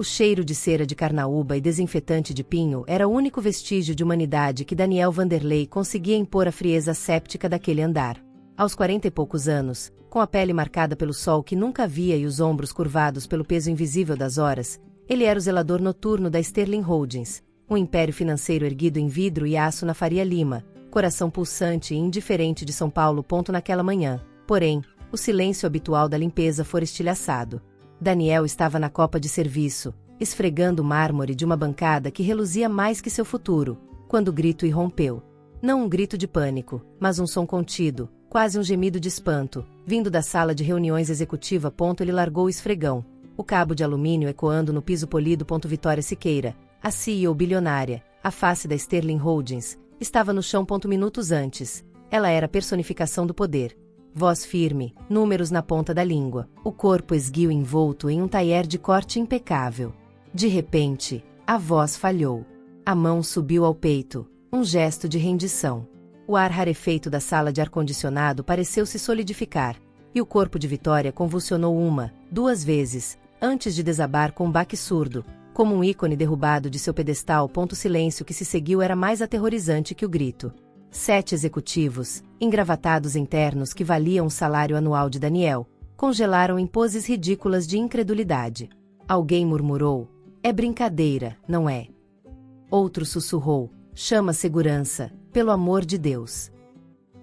O cheiro de cera de carnaúba e desinfetante de pinho era o único vestígio de humanidade que Daniel Vanderlei conseguia impor à frieza séptica daquele andar. Aos 40 e poucos anos, com a pele marcada pelo sol que nunca via e os ombros curvados pelo peso invisível das horas, ele era o zelador noturno da Sterling Holdings, um império financeiro erguido em vidro e aço na Faria Lima, coração pulsante e indiferente de São Paulo. Naquela manhã, porém, o silêncio habitual da limpeza fora estilhaçado. Daniel estava na copa de serviço, esfregando o mármore de uma bancada que reluzia mais que seu futuro, quando o grito irrompeu. Não um grito de pânico, mas um som contido, quase um gemido de espanto, vindo da sala de reuniões executiva. Ele largou o esfregão, o cabo de alumínio ecoando no piso polido. Vitória Siqueira, a CEO bilionária, a face da Sterling Holdings, estava no chão. Minutos antes, ela era a personificação do poder. Voz firme, números na ponta da língua, o corpo esguio envolto em um taier de corte impecável. De repente, a voz falhou. A mão subiu ao peito, um gesto de rendição. O ar rarefeito da sala de ar-condicionado pareceu se solidificar, e o corpo de Vitória convulsionou duas vezes, antes de desabar com um baque surdo, como um ícone derrubado de seu pedestal. O silêncio que se seguiu era mais aterrorizante que o grito. 7 executivos, engravatados em ternos que valiam o salário anual de Daniel, congelaram em poses ridículas de incredulidade. Alguém murmurou: "É brincadeira, não é?" Outro sussurrou: "Chama segurança, pelo amor de Deus."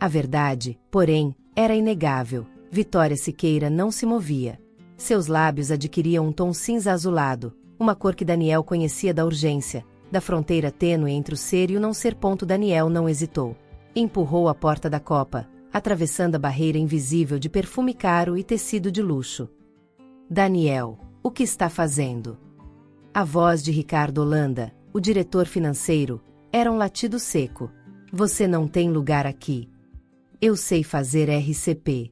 A verdade, porém, era inegável. Vitória Siqueira não se movia. Seus lábios adquiriam um tom cinza azulado, uma cor que Daniel conhecia da urgência, da fronteira tênue entre o ser e o não ser. Daniel não hesitou. Empurrou a porta da copa, atravessando a barreira invisível de perfume caro e tecido de luxo. "Daniel, o que está fazendo?" A voz de Ricardo Holanda, o diretor financeiro, era um latido seco. "Você não tem lugar aqui." "Eu sei fazer RCP."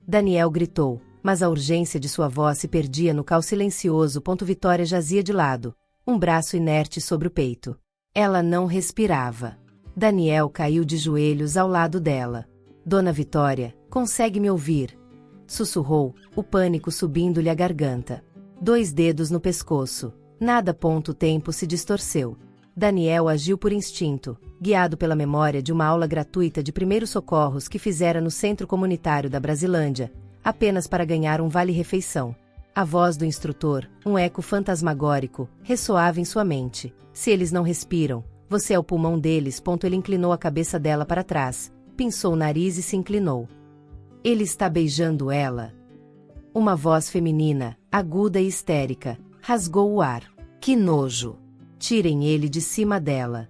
Daniel gritou, mas a urgência de sua voz se perdia no caos silencioso. Vitória jazia de lado, um braço inerte sobre o peito. Ela não respirava. Daniel caiu de joelhos ao lado dela. "Dona Vitória, consegue me ouvir?" Sussurrou, o pânico subindo-lhe a garganta. 2 dedos no pescoço. Nada. O tempo se distorceu. Daniel agiu por instinto, guiado pela memória de uma aula gratuita de primeiros socorros que fizera no Centro Comunitário da Brasilândia, apenas para ganhar um vale-refeição. A voz do instrutor, um eco fantasmagórico, ressoava em sua mente. "Se eles não respiram, você é o pulmão deles." Ele inclinou a cabeça dela para trás, pinçou o nariz e se inclinou. "Ele está beijando ela." Uma voz feminina, aguda e histérica, rasgou o ar. "Que nojo! Tirem ele de cima dela."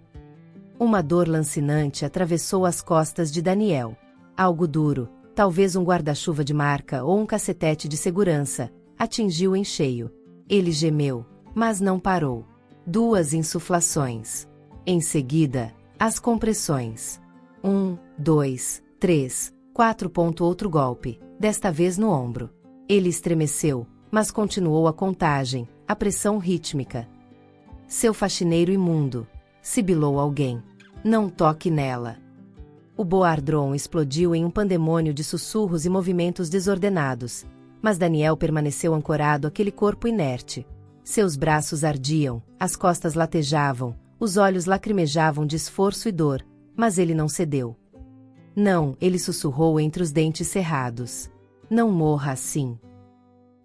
Uma dor lancinante atravessou as costas de Daniel. Algo duro, talvez um guarda-chuva de marca ou um cacetete de segurança, atingiu em cheio. Ele gemeu, mas não parou. 2 insuflações. Em seguida, as compressões. 1, 2, 3, 4. Outro golpe, desta vez no ombro. Ele estremeceu, mas continuou a contagem, a pressão rítmica. "Seu faxineiro imundo", sibilou alguém. "Não toque nela." O Boardroom explodiu em um pandemônio de sussurros e movimentos desordenados, mas Daniel permaneceu ancorado àquele corpo inerte. Seus braços ardiam, as costas latejavam, os olhos lacrimejavam de esforço e dor, mas ele não cedeu. "Não", ele sussurrou entre os dentes cerrados. "Não morra assim."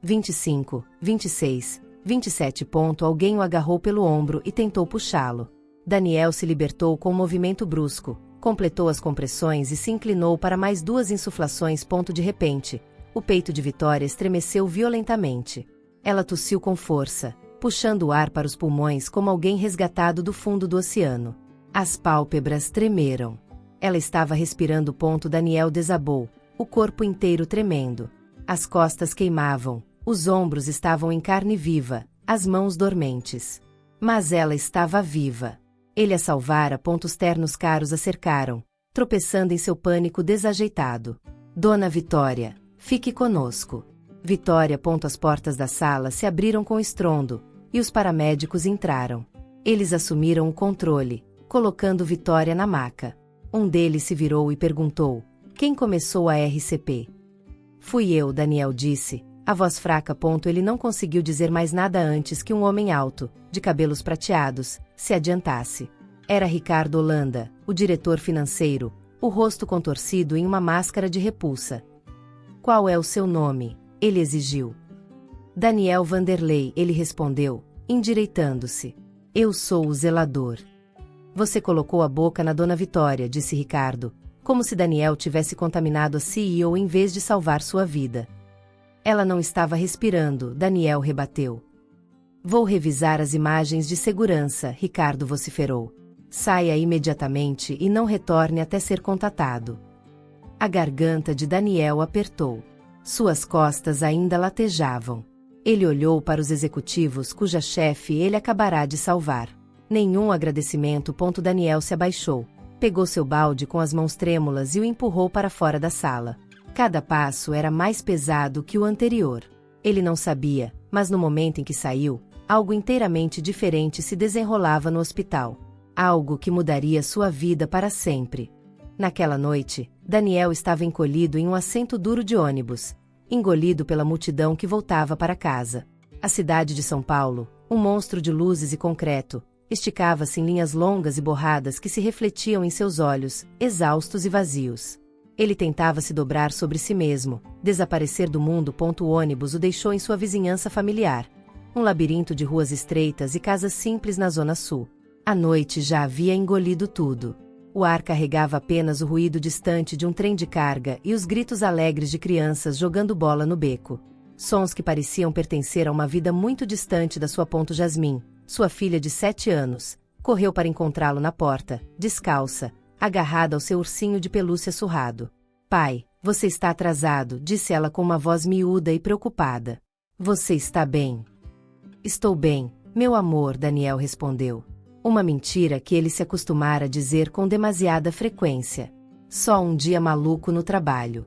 25, 26, 27. Alguém o agarrou pelo ombro e tentou puxá-lo. Daniel se libertou com um movimento brusco, completou as compressões e se inclinou para mais 2 insuflações. De repente, o peito de Vitória estremeceu violentamente. Ela tossiu com força, puxando o ar para os pulmões como alguém resgatado do fundo do oceano. As pálpebras tremeram. Ela estava respirando. Daniel desabou, o corpo inteiro tremendo. As costas queimavam, os ombros estavam em carne viva, as mãos dormentes. Mas ela estava viva. Ele a salvara. Os ternos caros a cercaram, tropeçando em seu pânico desajeitado. "Dona Vitória, fique conosco." Vitória. As portas da sala se abriram com estrondo, e os paramédicos entraram. Eles assumiram o controle, colocando Vitória na maca. Um deles se virou e perguntou: "Quem começou a RCP?" "Fui eu", Daniel disse, A voz fraca. Ele não conseguiu dizer mais nada antes que um homem alto, de cabelos prateados, se adiantasse. Era Ricardo Holanda, o diretor financeiro, o rosto contorcido em uma máscara de repulsa. Qual é o seu nome? Ele exigiu. Daniel Vanderlei, ele respondeu, endireitando-se. Eu sou o zelador. Você colocou a boca na Dona Vitória, disse Ricardo, como se Daniel tivesse contaminado a CEO em vez de salvar sua vida. Ela não estava respirando, Daniel rebateu. Vou revisar as imagens de segurança, Ricardo vociferou. Saia imediatamente e não retorne até ser contatado. A garganta de Daniel apertou. Suas costas ainda latejavam. Ele olhou para os executivos cuja chefe ele acabará de salvar. Nenhum agradecimento. Daniel se abaixou, pegou seu balde com as mãos trêmulas e o empurrou para fora da sala. Cada passo era mais pesado que o anterior. Ele não sabia, mas no momento em que saiu, algo inteiramente diferente se desenrolava no hospital. Algo que mudaria sua vida para sempre. Naquela noite, Daniel estava encolhido em um assento duro de ônibus, engolido pela multidão que voltava para casa. A cidade de São Paulo, um monstro de luzes e concreto, esticava-se em linhas longas e borradas que se refletiam em seus olhos, exaustos e vazios. Ele tentava se dobrar sobre si mesmo, desaparecer do mundo. O ônibus o deixou em sua vizinhança familiar, um labirinto de ruas estreitas e casas simples na zona sul. A noite já havia engolido tudo. O ar carregava apenas o ruído distante de um trem de carga e os gritos alegres de crianças jogando bola no beco. Sons que pareciam pertencer a uma vida muito distante da sua. Jasmin, sua filha de 7 anos, correu para encontrá-lo na porta, descalça, agarrada ao seu ursinho de pelúcia surrado. Pai, você está atrasado, disse ela com uma voz miúda e preocupada. Você está bem? Estou bem, meu amor, Daniel respondeu. Uma mentira que ele se acostumara a dizer com demasiada frequência. Só um dia maluco no trabalho.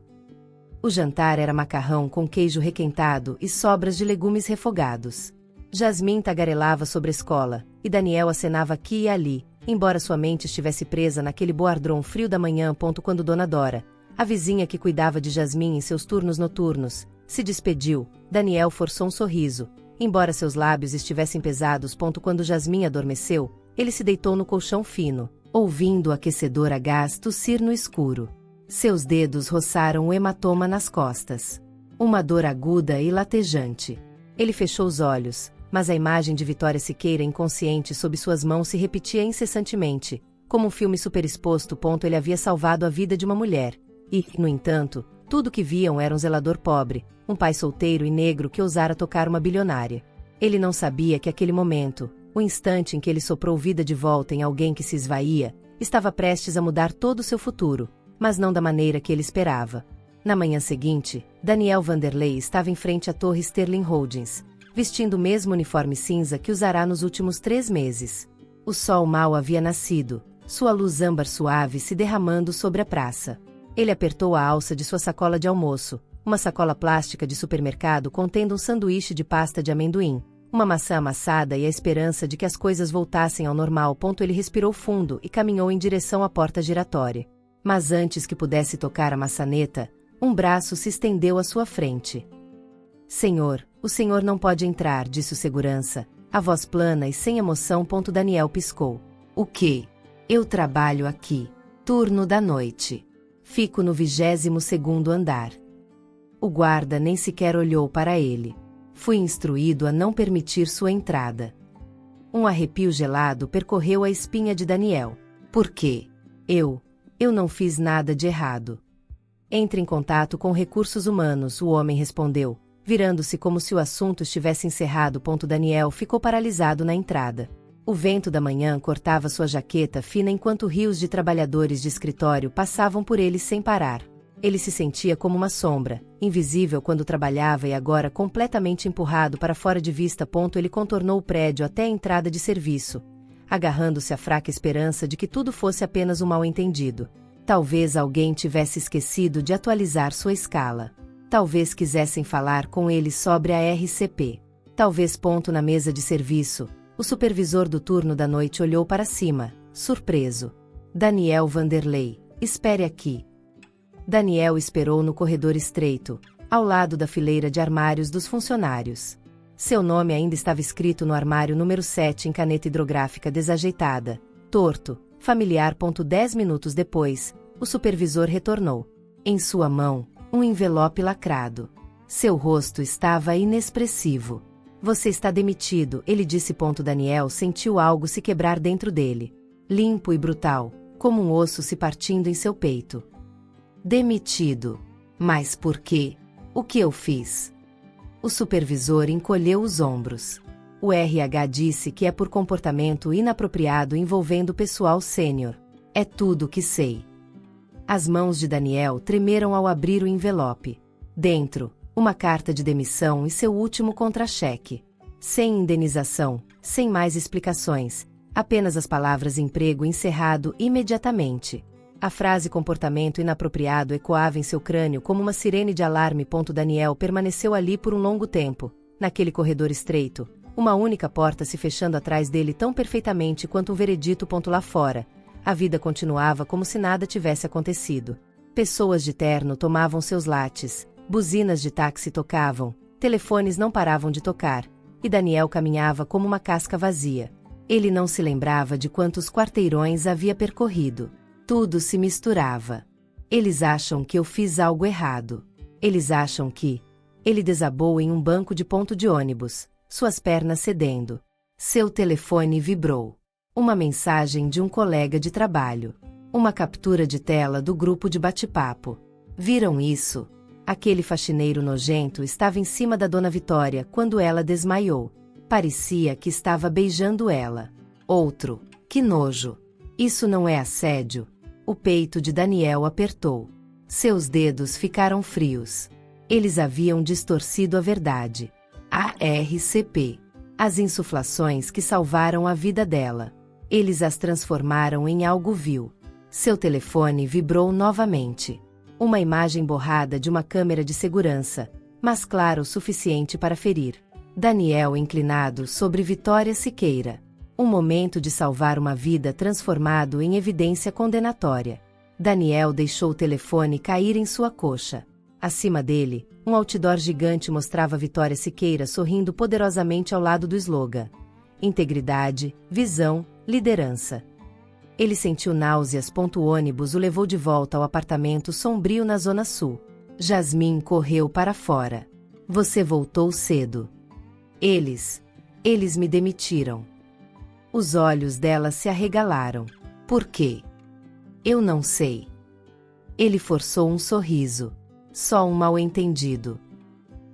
O jantar era macarrão com queijo requentado e sobras de legumes refogados. Jasmin tagarelava sobre a escola, e Daniel acenava aqui e ali, embora sua mente estivesse presa naquele boardroom frio da manhã. Quando Dona Dora, a vizinha que cuidava de Jasmin em seus turnos noturnos, se despediu, Daniel forçou um sorriso, embora seus lábios estivessem pesados. Quando Jasmin adormeceu, ele se deitou no colchão fino, ouvindo o aquecedor a gás tossir no escuro. Seus dedos roçaram o hematoma nas costas. Uma dor aguda e latejante. Ele fechou os olhos, mas a imagem de Vitória Siqueira inconsciente sob suas mãos se repetia incessantemente, como um filme superexposto. Ele havia salvado a vida de uma mulher, e, no entanto, tudo que viam era um zelador pobre, um pai solteiro e negro que ousara tocar uma bilionária. Ele não sabia que aquele momento, o instante em que ele soprou vida de volta em alguém que se esvaía, estava prestes a mudar todo o seu futuro, mas não da maneira que ele esperava. Na manhã seguinte, Daniel Vanderlei estava em frente à torre Sterling Holdings, vestindo o mesmo uniforme cinza que usará nos últimos 3 meses. O sol mal havia nascido, sua luz âmbar suave se derramando sobre a praça. Ele apertou a alça de sua sacola de almoço, uma sacola plástica de supermercado contendo um sanduíche de pasta de amendoim, uma maçã amassada e a esperança de que as coisas voltassem ao normal. Ele respirou fundo e caminhou em direção à porta giratória. Mas antes que pudesse tocar a maçaneta, um braço se estendeu à sua frente. Senhor, o senhor não pode entrar, disse o segurança, a voz plana e sem emoção. Daniel piscou. O quê? Eu trabalho aqui. Turno da noite. Fico no 22º andar. O guarda nem sequer olhou para ele. Fui instruído a não permitir sua entrada. Um arrepio gelado percorreu a espinha de Daniel. Por quê? Eu não fiz nada de errado. Entre em contato com recursos humanos, o homem respondeu, virando-se como se o assunto estivesse encerrado. Daniel ficou paralisado na entrada. O vento da manhã cortava sua jaqueta fina enquanto rios de trabalhadores de escritório passavam por ele sem parar. Ele se sentia como uma sombra, invisível quando trabalhava e agora completamente empurrado para fora de vista. Ele contornou o prédio até a entrada de serviço, agarrando-se à fraca esperança de que tudo fosse apenas um mal-entendido. Talvez alguém tivesse esquecido de atualizar sua escala. Talvez quisessem falar com ele sobre a RCP. Talvez. Na mesa de serviço, o supervisor do turno da noite olhou para cima, surpreso. Daniel Vanderlei, espere aqui. Daniel esperou no corredor estreito, ao lado da fileira de armários dos funcionários. Seu nome ainda estava escrito no armário número 7 em caneta hidrográfica desajeitada, torto, familiar. 10 minutos depois, o supervisor retornou. Em sua mão, um envelope lacrado. Seu rosto estava inexpressivo. Você está demitido, ele disse. Daniel sentiu algo se quebrar dentro dele. Limpo e brutal, como um osso se partindo em seu peito. Demitido. Mas por quê? O que eu fiz? O supervisor encolheu os ombros. O RH disse que é por comportamento inapropriado envolvendo pessoal sênior. É tudo o que sei. As mãos de Daniel tremeram ao abrir o envelope. Dentro, uma carta de demissão e seu último contra-cheque. Sem indenização, sem mais explicações, apenas as palavras emprego encerrado imediatamente. A frase comportamento inapropriado ecoava em seu crânio como uma sirene de alarme. Daniel permaneceu ali por um longo tempo, naquele corredor estreito, uma única porta se fechando atrás dele tão perfeitamente quanto um veredito. Lá fora, a vida continuava como se nada tivesse acontecido. Pessoas de terno tomavam seus lates, buzinas de táxi tocavam, telefones não paravam de tocar, e Daniel caminhava como uma casca vazia. Ele não se lembrava de quantos quarteirões havia percorrido. Tudo se misturava. Eles acham que eu fiz algo errado. Eles acham que... Ele desabou em um banco de ponto de ônibus, suas pernas cedendo. Seu telefone vibrou. Uma mensagem de um colega de trabalho. Uma captura de tela do grupo de bate-papo. Viram isso? Aquele faxineiro nojento estava em cima da Dona Vitória quando ela desmaiou. Parecia que estava beijando ela. Outro. Que nojo. Isso não é assédio? O peito de Daniel apertou. Seus dedos ficaram frios. Eles haviam distorcido a verdade. ARCP. As insuflações que salvaram a vida dela. Eles as transformaram em algo vil. Seu telefone vibrou novamente. Uma imagem borrada de uma câmera de segurança, mas clara o suficiente para ferir. Daniel inclinado sobre Vitória Siqueira. Um momento de salvar uma vida transformado em evidência condenatória. Daniel deixou o telefone cair em sua coxa. Acima dele, um outdoor gigante mostrava Vitória Siqueira sorrindo poderosamente ao lado do slogan: integridade, visão, liderança. Ele sentiu náuseas. O ônibus o levou de volta ao apartamento sombrio na Zona Sul. Jasmin correu para fora. Você voltou cedo. Eles me demitiram. Os olhos dela se arregalaram. Por quê? Eu não sei. Ele forçou um sorriso. Só um mal-entendido.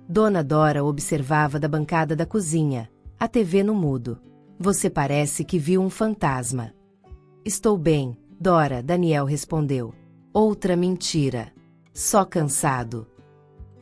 Dona Dora observava da bancada da cozinha, a TV no mudo. Você parece que viu um fantasma. Estou bem, Dora, Daniel respondeu. Outra mentira. Só cansado.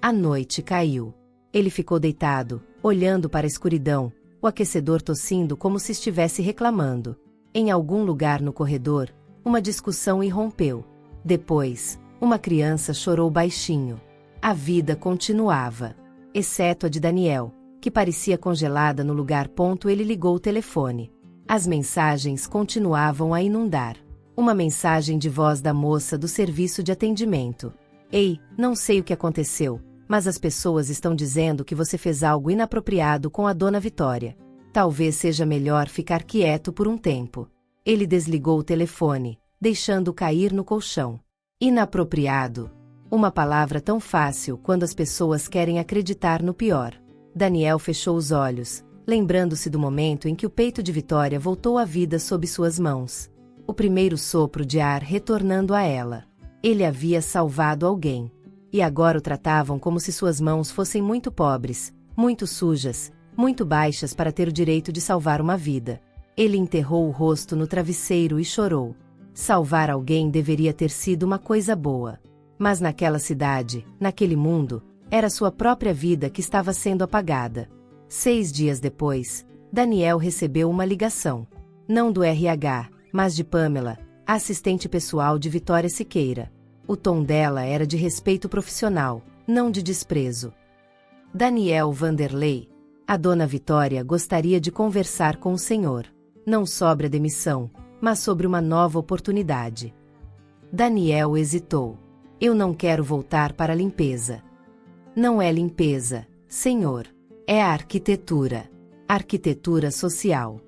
A noite caiu. Ele ficou deitado, olhando para a escuridão, o aquecedor tossindo como se estivesse reclamando. Em algum lugar no corredor, uma discussão irrompeu. Depois, uma criança chorou baixinho. A vida continuava. Exceto a de Daniel, que parecia congelada no lugar. Ele ligou o telefone. As mensagens continuavam a inundar. Uma mensagem de voz da moça do serviço de atendimento. Ei, não sei o que aconteceu, mas as pessoas estão dizendo que você fez algo inapropriado com a Dona Vitória. Talvez seja melhor ficar quieto por um tempo. Ele desligou o telefone, deixando cair no colchão. Inapropriado. Uma palavra tão fácil quando as pessoas querem acreditar no pior. Daniel fechou os olhos, lembrando-se do momento em que o peito de Vitória voltou à vida sob suas mãos. O primeiro sopro de ar retornando a ela. Ele havia salvado alguém. E agora o tratavam como se suas mãos fossem muito pobres, muito sujas, muito baixas para ter o direito de salvar uma vida. Ele enterrou o rosto no travesseiro e chorou. Salvar alguém deveria ter sido uma coisa boa. Mas naquela cidade, naquele mundo, era sua própria vida que estava sendo apagada. 6 dias depois, Daniel recebeu uma ligação. Não do RH, mas de Pamela, a assistente pessoal de Vitória Siqueira. O tom dela era de respeito profissional, não de desprezo. Daniel Vanderlei. A Dona Vitória gostaria de conversar com o senhor. Não sobre a demissão, mas sobre uma nova oportunidade. Daniel hesitou. Eu não quero voltar para a limpeza. Não é limpeza, senhor. É a arquitetura. Arquitetura social.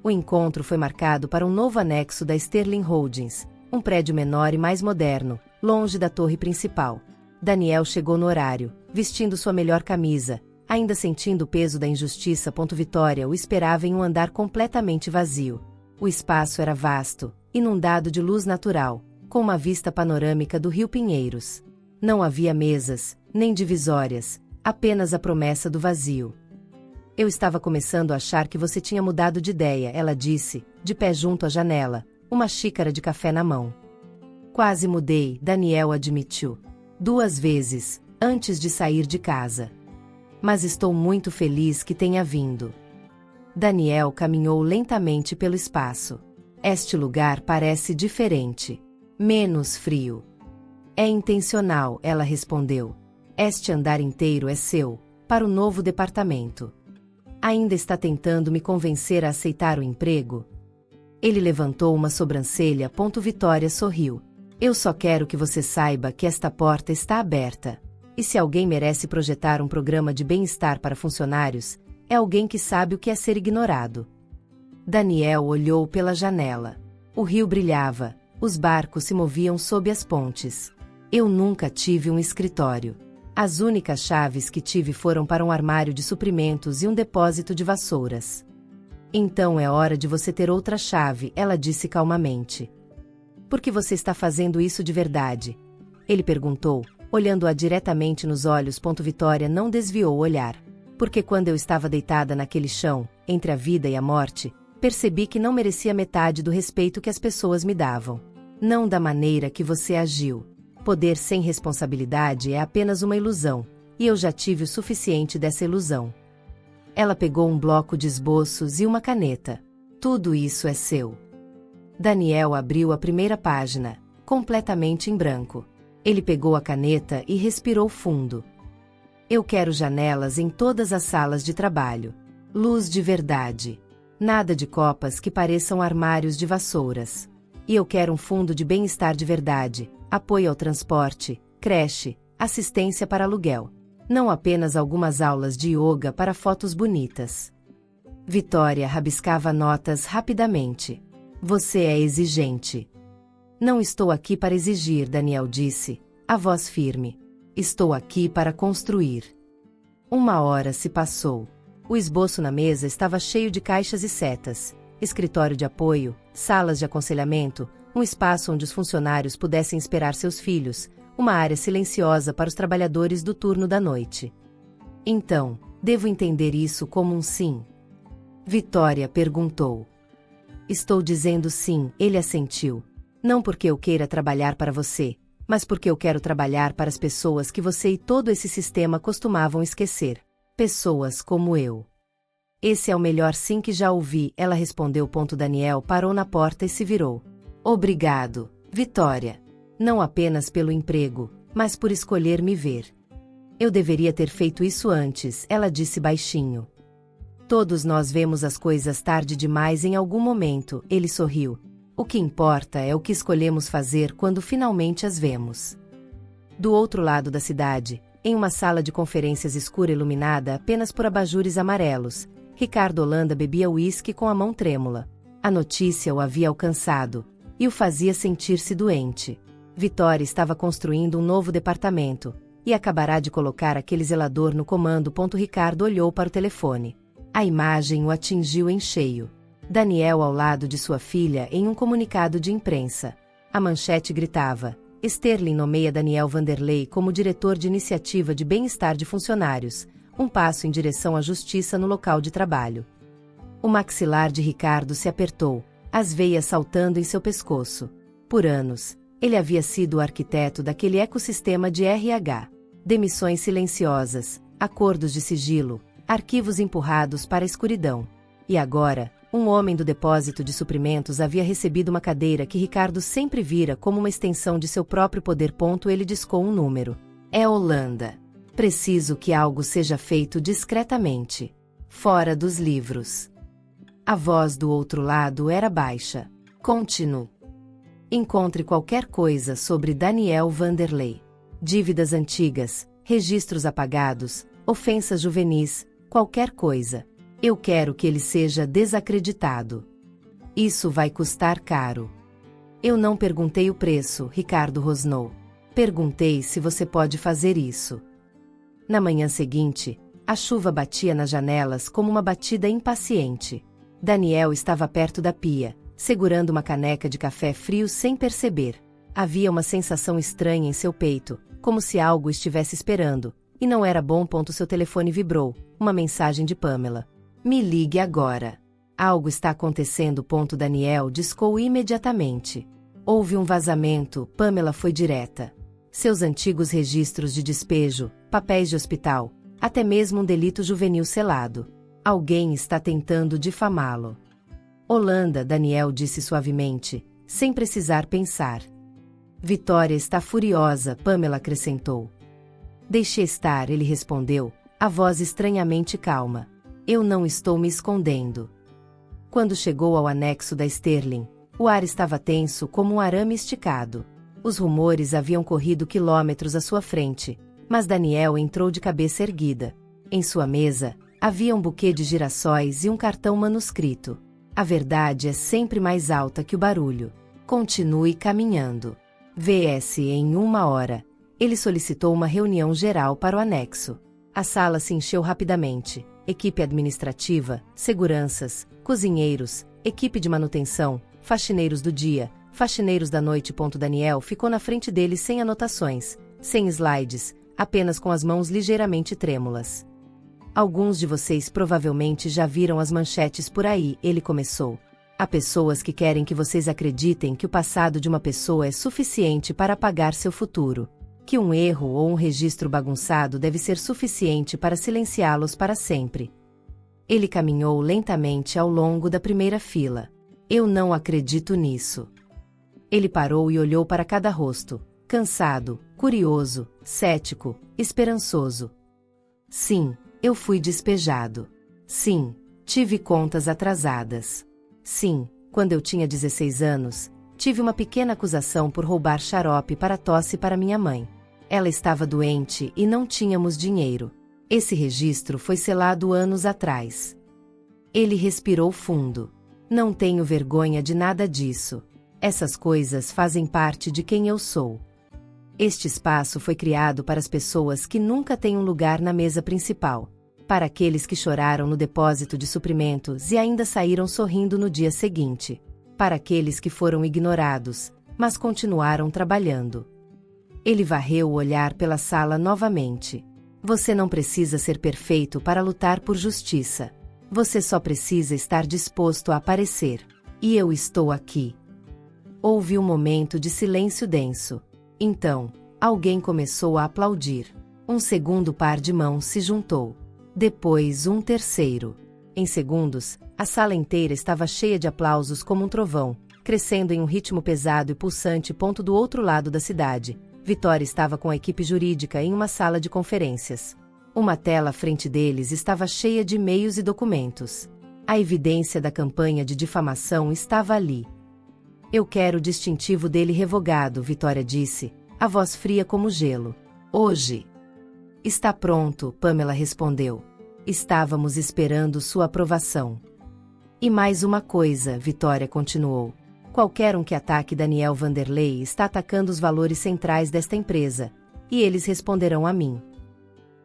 O encontro foi marcado para um novo anexo da Sterling Holdings, um prédio menor e mais moderno, longe da torre principal. Daniel chegou no horário, vestindo sua melhor camisa, ainda sentindo o peso da injustiça. Vitória o esperava em um andar completamente vazio. O espaço era vasto, inundado de luz natural, com uma vista panorâmica do Rio Pinheiros. Não havia mesas, nem divisórias, apenas a promessa do vazio. Eu estava começando a achar que você tinha mudado de ideia, ela disse, de pé junto à janela, uma xícara de café na mão. Quase mudei, Daniel admitiu. 2 vezes, antes de sair de casa. Mas estou muito feliz que tenha vindo. Daniel caminhou lentamente pelo espaço. Este lugar parece diferente. Menos frio. É intencional, ela respondeu. Este andar inteiro é seu, para o novo departamento. Ainda está tentando me convencer a aceitar o emprego? Ele levantou uma sobrancelha. Vitória sorriu. Eu só quero que você saiba que esta porta está aberta. E se alguém merece projetar um programa de bem-estar para funcionários, é alguém que sabe o que é ser ignorado. Daniel olhou pela janela. O rio brilhava, os barcos se moviam sob as pontes. Eu nunca tive um escritório. As únicas chaves que tive foram para um armário de suprimentos e um depósito de vassouras. Então é hora de você ter outra chave, ela disse calmamente. Por que você está fazendo isso de verdade? Ele perguntou, olhando-a diretamente nos olhos. Vitória não desviou o olhar. Porque quando eu estava deitada naquele chão, entre a vida e a morte, percebi que não merecia metade do respeito que as pessoas me davam. Não da maneira que você agiu. Poder sem responsabilidade é apenas uma ilusão, e eu já tive o suficiente dessa ilusão. Ela pegou um bloco de esboços e uma caneta. Tudo isso é seu. Daniel abriu a primeira página, completamente em branco. Ele pegou a caneta e respirou fundo. Eu quero janelas em todas as salas de trabalho. Luz de verdade. Nada de copas que pareçam armários de vassouras. E eu quero um fundo de bem-estar de verdade, apoio ao transporte, creche, assistência para aluguel. Não apenas algumas aulas de yoga para fotos bonitas. Vitória rabiscava notas rapidamente. Você é exigente. Não estou aqui para exigir, Daniel disse, a voz firme. Estou aqui para construir. 1 hora se passou. O esboço na mesa estava cheio de caixas e setas, escritório de apoio, salas de aconselhamento, um espaço onde os funcionários pudessem esperar seus filhos, uma área silenciosa para os trabalhadores do turno da noite. Então, devo entender isso como um sim? Vitória perguntou. Estou dizendo sim, ele assentiu. Não porque eu queira trabalhar para você, mas porque eu quero trabalhar para as pessoas que você e todo esse sistema costumavam esquecer. Pessoas como eu. Esse é o melhor sim que já ouvi, ela respondeu. Daniel parou na porta e se virou. Obrigado, Vitória. Não apenas pelo emprego, mas por escolher me ver. Eu deveria ter feito isso antes, ela disse baixinho. Todos nós vemos as coisas tarde demais em algum momento, ele sorriu. O que importa é o que escolhemos fazer quando finalmente as vemos. Do outro lado da cidade, em uma sala de conferências escura iluminada apenas por abajures amarelos, Ricardo Holanda bebia uísque com a mão trêmula. A notícia o havia alcançado, e o fazia sentir-se doente. Vitória estava construindo um novo departamento, e acabará de colocar aquele zelador no comando. Ricardo olhou para o telefone. A imagem o atingiu em cheio. Daniel ao lado de sua filha em um comunicado de imprensa. A manchete gritava: Sterling nomeia Daniel Vanderlei como diretor de iniciativa de bem-estar de funcionários, um passo em direção à justiça no local de trabalho. O maxilar de Ricardo se apertou, as veias saltando em seu pescoço. Por anos, ele havia sido o arquiteto daquele ecossistema de RH. Demissões silenciosas, acordos de sigilo, arquivos empurrados para a escuridão. E agora, um homem do depósito de suprimentos havia recebido uma cadeira que Ricardo sempre vira como uma extensão de seu próprio poder. Ele discou um número. É Holanda. Preciso que algo seja feito discretamente. Fora dos livros. A voz do outro lado era baixa. Continue. Encontre qualquer coisa sobre Daniel Vanderlei. Dívidas antigas, registros apagados, ofensas juvenis, qualquer coisa. Eu quero que ele seja desacreditado. Isso vai custar caro. Eu não perguntei o preço, Ricardo rosnou. Perguntei se você pode fazer isso. Na manhã seguinte, a chuva batia nas janelas como uma batida impaciente. Daniel estava perto da pia, segurando uma caneca de café frio sem perceber. Havia uma sensação estranha em seu peito, como se algo estivesse esperando, e não era bom. Seu telefone vibrou, uma mensagem de Pamela. Me ligue agora. Algo está acontecendo. Daniel discou imediatamente. Houve um vazamento. Pamela foi direta. Seus antigos registros de despejo, papéis de hospital, até mesmo um delito juvenil selado. Alguém está tentando difamá-lo. Holanda, Daniel disse suavemente, sem precisar pensar. Vitória está furiosa, Pamela acrescentou. Deixe estar, ele respondeu, a voz estranhamente calma. Eu não estou me escondendo. Quando chegou ao anexo da Sterling, o ar estava tenso como um arame esticado. Os rumores haviam corrido quilômetros à sua frente, mas Daniel entrou de cabeça erguida. Em sua mesa, havia um buquê de girassóis e um cartão manuscrito. A verdade é sempre mais alta que o barulho. Continue caminhando. VS em 1 hora. Ele solicitou uma reunião geral para o anexo. A sala se encheu rapidamente. Equipe administrativa, seguranças, cozinheiros, equipe de manutenção, faxineiros do dia, faxineiros da noite. Daniel ficou na frente deles sem anotações, sem slides, apenas com as mãos ligeiramente trêmulas. Alguns de vocês provavelmente já viram as manchetes por aí, ele começou. Há pessoas que querem que vocês acreditem que o passado de uma pessoa é suficiente para apagar seu futuro. Que um erro ou um registro bagunçado deve ser suficiente para silenciá-los para sempre. Ele caminhou lentamente ao longo da primeira fila. Eu não acredito nisso. Ele parou e olhou para cada rosto, cansado, curioso, cético, esperançoso. Sim, eu fui despejado. Sim, tive contas atrasadas. Sim, quando eu tinha 16 anos, tive uma pequena acusação por roubar xarope para tosse para minha mãe. Ela estava doente e não tínhamos dinheiro. Esse registro foi selado anos atrás. Ele respirou fundo. Não tenho vergonha de nada disso. Essas coisas fazem parte de quem eu sou. Este espaço foi criado para as pessoas que nunca têm um lugar na mesa principal. Para aqueles que choraram no depósito de suprimentos e ainda saíram sorrindo no dia seguinte. Para aqueles que foram ignorados, mas continuaram trabalhando. Ele varreu o olhar pela sala novamente. Você não precisa ser perfeito para lutar por justiça. Você só precisa estar disposto a aparecer. E eu estou aqui. Houve um momento de silêncio denso. Então, alguém começou a aplaudir. Um segundo par de mãos se juntou. Depois um terceiro. Em segundos, a sala inteira estava cheia de aplausos como um trovão, crescendo em um ritmo pesado e pulsante. Do outro lado da cidade, Vitória estava com a equipe jurídica em uma sala de conferências. Uma tela à frente deles estava cheia de e-mails e documentos. A evidência da campanha de difamação estava ali. Eu quero o distintivo dele revogado, Vitória disse, a voz fria como gelo. Hoje. Está pronto, Pamela respondeu. Estávamos esperando sua aprovação. E mais uma coisa, Vitória continuou. Qualquer um que ataque Daniel Vanderlei está atacando os valores centrais desta empresa, e eles responderão a mim.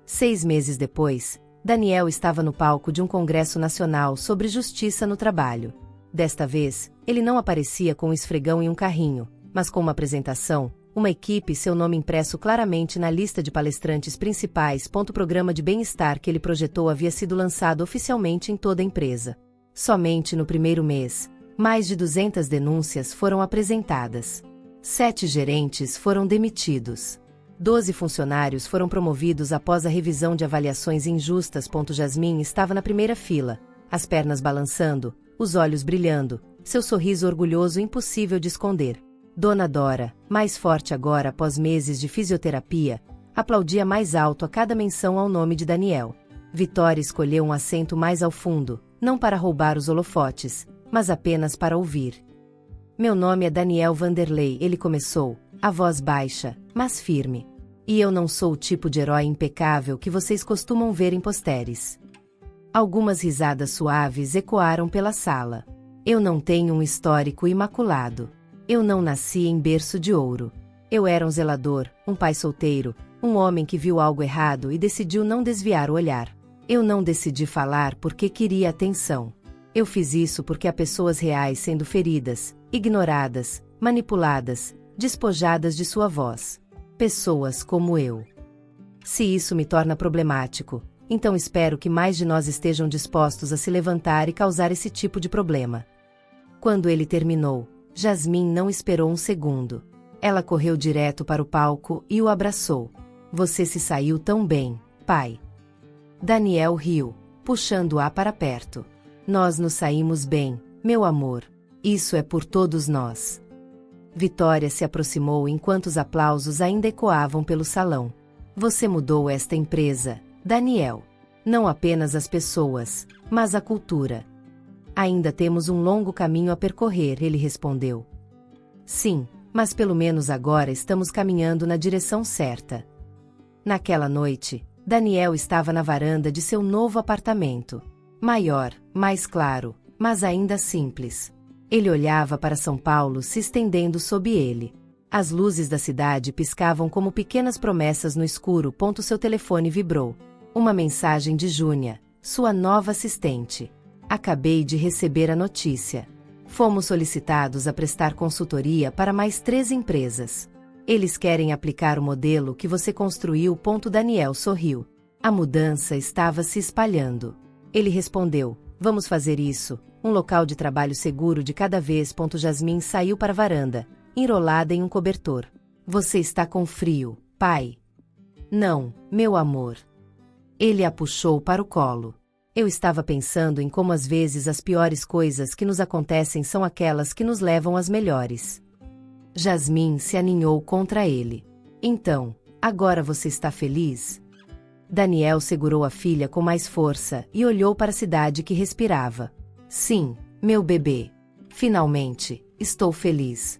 6 meses depois, Daniel estava no palco de um congresso nacional sobre justiça no trabalho. Desta vez, ele não aparecia com um esfregão e um carrinho, mas com uma apresentação, uma equipe e seu nome impresso claramente na lista de palestrantes principais. O programa de bem-estar que ele projetou havia sido lançado oficialmente em toda a empresa. Somente no primeiro mês, mais de 200 denúncias foram apresentadas. 7 gerentes foram demitidos. 12 funcionários foram promovidos após a revisão de avaliações injustas. Jasmine estava na primeira fila, as pernas balançando, os olhos brilhando, seu sorriso orgulhoso impossível de esconder. Dona Dora, mais forte agora após meses de fisioterapia, aplaudia mais alto a cada menção ao nome de Daniel. Vitória escolheu um assento mais ao fundo, não para roubar os holofotes, mas apenas para ouvir. Meu nome é Daniel Vanderlei, ele começou, a voz baixa, mas firme. E eu não sou o tipo de herói impecável que vocês costumam ver em posteres. Algumas risadas suaves ecoaram pela sala. Eu não tenho um histórico imaculado. Eu não nasci em berço de ouro. Eu era um zelador, um pai solteiro, um homem que viu algo errado e decidiu não desviar o olhar. Eu não decidi falar porque queria atenção. Eu fiz isso porque há pessoas reais sendo feridas, ignoradas, manipuladas, despojadas de sua voz. Pessoas como eu. Se isso me torna problemático, então espero que mais de nós estejam dispostos a se levantar e causar esse tipo de problema. Quando ele terminou, Jasmine não esperou um segundo. Ela correu direto para o palco e o abraçou. Você se saiu tão bem, pai. Daniel riu, puxando-a para perto. Nós nos saímos bem, meu amor. Isso é por todos nós. Vitória se aproximou enquanto os aplausos ainda ecoavam pelo salão. Você mudou esta empresa, Daniel. Não apenas as pessoas, mas a cultura. Ainda temos um longo caminho a percorrer, ele respondeu. Sim, mas pelo menos agora estamos caminhando na direção certa. Naquela noite, Daniel estava na varanda de seu novo apartamento. Maior, mais claro, mas ainda simples. Ele olhava para São Paulo se estendendo sob ele. As luzes da cidade piscavam como pequenas promessas no escuro. Seu telefone vibrou. Uma mensagem de Júnia, sua nova assistente. Acabei de receber a notícia. Fomos solicitados a prestar consultoria para mais 3 empresas. Eles querem aplicar o modelo que você construiu. Daniel sorriu. A mudança estava se espalhando. Ele respondeu, vamos fazer isso, um local de trabalho seguro de cada vez. Jasmine saiu para a varanda, enrolada em um cobertor. Você está com frio, pai? Não, meu amor. Ele a puxou para o colo. Eu estava pensando em como às vezes as piores coisas que nos acontecem são aquelas que nos levam às melhores. Jasmine se aninhou contra ele. Então, agora você está feliz? Daniel segurou a filha com mais força e olhou para a cidade que respirava. Sim, meu bebê. Finalmente, estou feliz.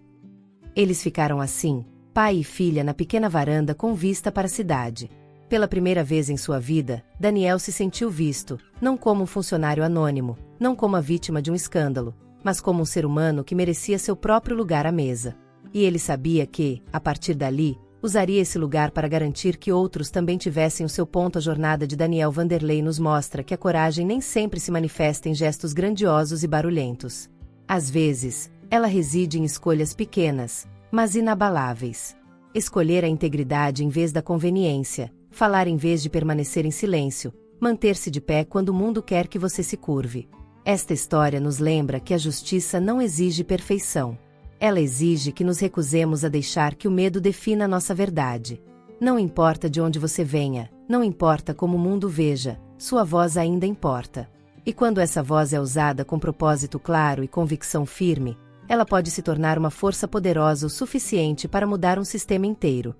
Eles ficaram assim, pai e filha na pequena varanda com vista para a cidade. Pela primeira vez em sua vida, Daniel se sentiu visto, não como um funcionário anônimo, não como a vítima de um escândalo, mas como um ser humano que merecia seu próprio lugar à mesa. E ele sabia que, a partir dali, usaria esse lugar para garantir que outros também tivessem o seu ponto. A jornada de Daniel Vanderlei nos mostra que a coragem nem sempre se manifesta em gestos grandiosos e barulhentos. Às vezes, ela reside em escolhas pequenas, mas inabaláveis. Escolher a integridade em vez da conveniência, falar em vez de permanecer em silêncio, manter-se de pé quando o mundo quer que você se curve. Esta história nos lembra que a justiça não exige perfeição. Ela exige que nos recusemos a deixar que o medo defina nossa verdade. Não importa de onde você venha, não importa como o mundo veja, sua voz ainda importa. E quando essa voz é usada com propósito claro e convicção firme, ela pode se tornar uma força poderosa o suficiente para mudar um sistema inteiro.